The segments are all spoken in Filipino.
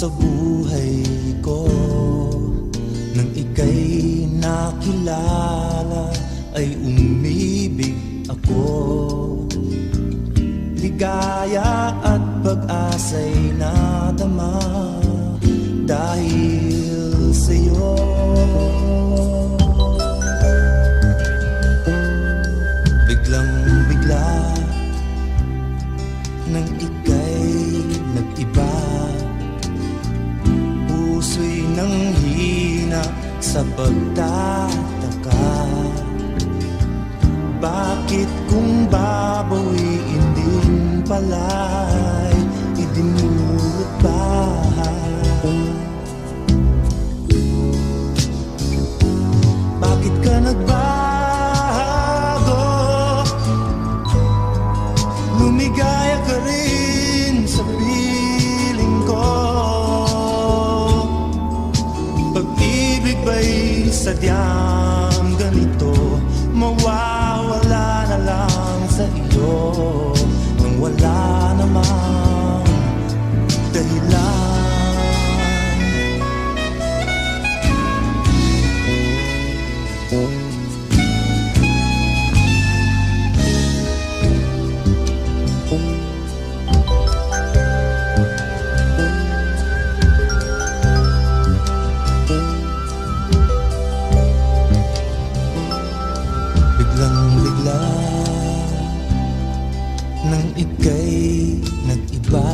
sa buhay ko. Nang ika'y nakilala ay umibig ako. Ligaya at pag-asa'y nadama dahil sa'yo. Biglang-bigla nang ika'y nag-iba, puso'y nanghina sa pagtataka. Bakit kung babawiin din pala'y idinulot pa? Bakit ka nagbago? Lumigaya ka rin sa piling ko. Pag-ibig ba'y sadyang ganito? Mawawala na lang sa iyo nang wala namang dahilan. Biglang-bigla nang ika'y nag-iba,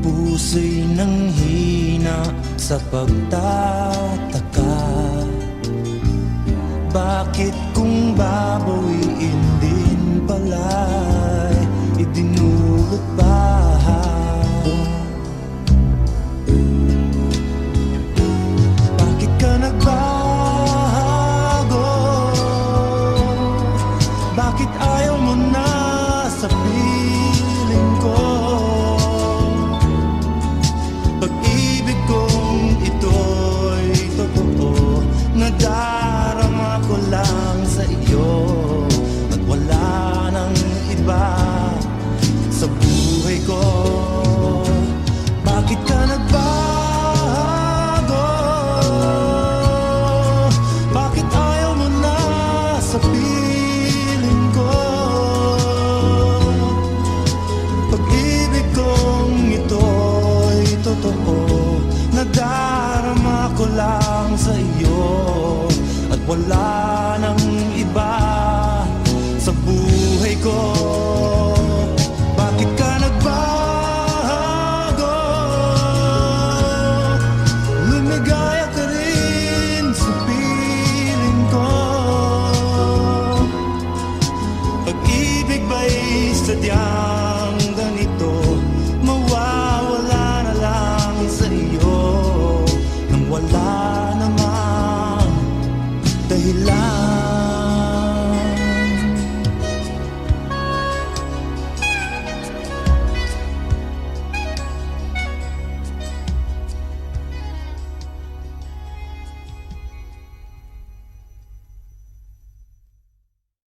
puso'y nanghina sa pagtataka. Bakit kung babawiin din pala'y idinulot pa? Bakit ka nagbago? Bakit ayaw mo na sa piling ko? Pag-ibig kong ito'y totoo, nadarama ko lang sa iyo at wala nang iba sa buhay ko. Bakit ka nagbago? Bakit ayaw mo na sa piling ko? Pag-ibig kong ito'y totoo, nadarama ko lang sa iyo at wala